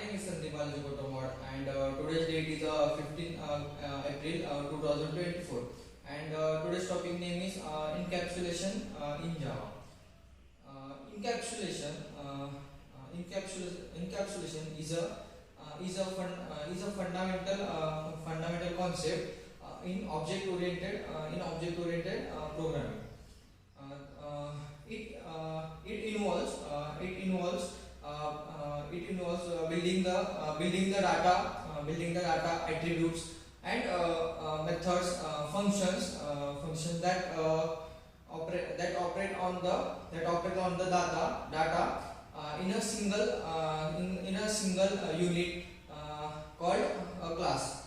name is Sandeep Balaji and today's date is 15 April 2024 and today's topic name is encapsulation in Java. Encapsulation is a fundamental concept in object oriented programming. It involves building the data attributes and methods functions that operate on the data in a single unit called a class.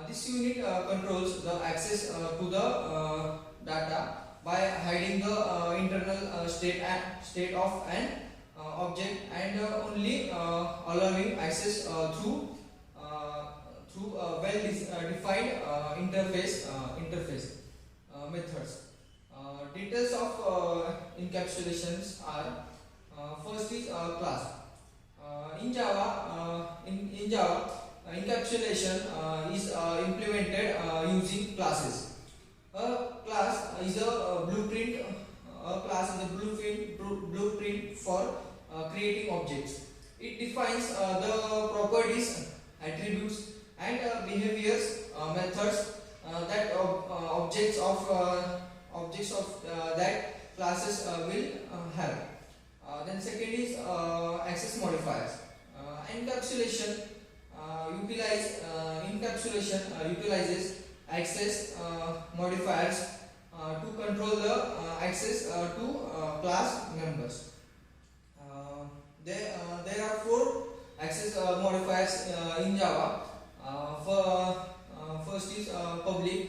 This unit controls the access to the data by hiding the internal state of an object and only allowing access through well-defined interface methods. Details of encapsulations are first is class. In Java, encapsulation is implemented using classes. A class is a blueprint. Blueprint for creating objects. It defines the properties, attributes, and behaviors, methods that objects of that classes will have. Then second is access modifiers. Encapsulation utilizes access modifiers to control the access to class members. There are four access modifiers in Java. First is public.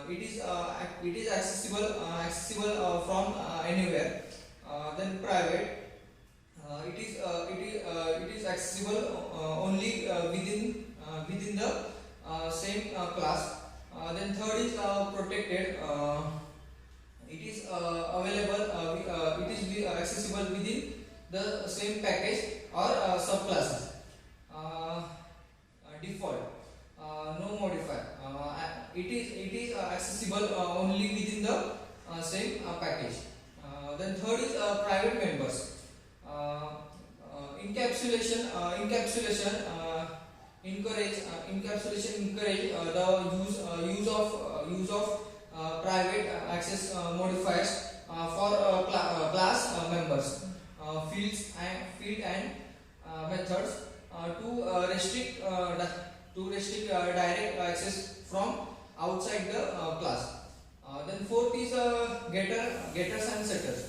It is accessible from anywhere. Then private. It is accessible only within the same class. Then third is protected. It is available. It is accessible within the same package or subclasses. Default, no modifier. It is accessible only within the same package. Then third is private members. Encapsulation encourage the use of private access modifiers for class members, field and methods to restrict direct access from outside the class. Then fourth is getters and setters.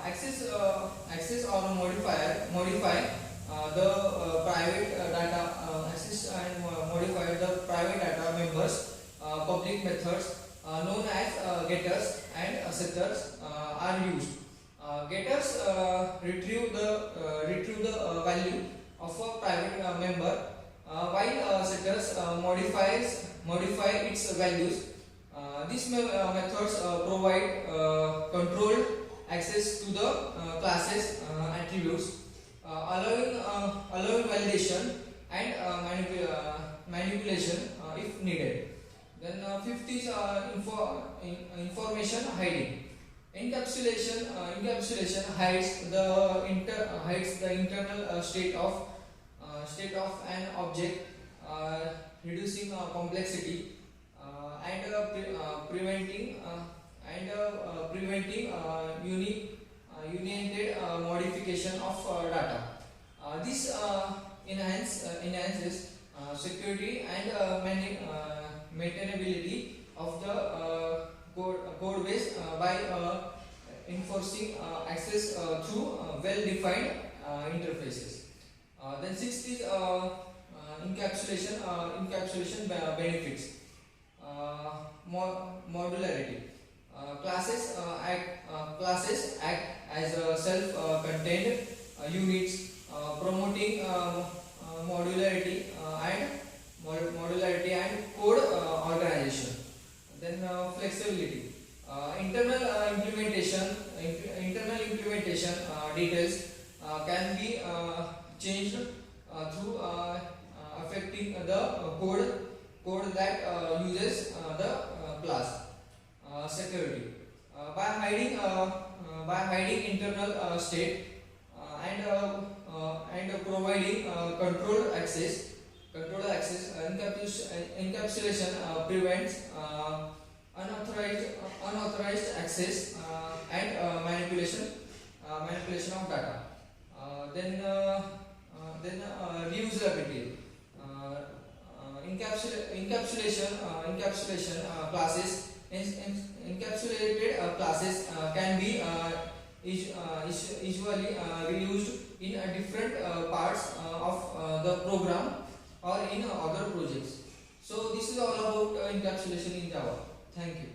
Access or modify the private data access and modify the private data members. Public methods known as getters and setters are used. Getters retrieve the value of a private member, while setters modify its values. These methods provide controlled access to the classes attributes, allowing validation and manipulation if needed. Then fifth is information hiding. Encapsulation hides the internal state of an object, reducing complexity and preventing unique modification of data. This enhances security and maintainability of the code base by enforcing access through well-defined interfaces. Then sixth is encapsulation benefits. Modularity. Classes act as self-contained units, promoting modularity and code organization. Then flexibility. Internal implementation details can be changed through affecting the code that uses the class. Security by hiding internal state and providing controlled access. Encapsulation prevents unauthorized access and manipulation of data. Reusability. Encapsulation classes encapsulated classes can be usually reused in different parts of the program or in other projects. So this is all about encapsulation in Java. Thank you.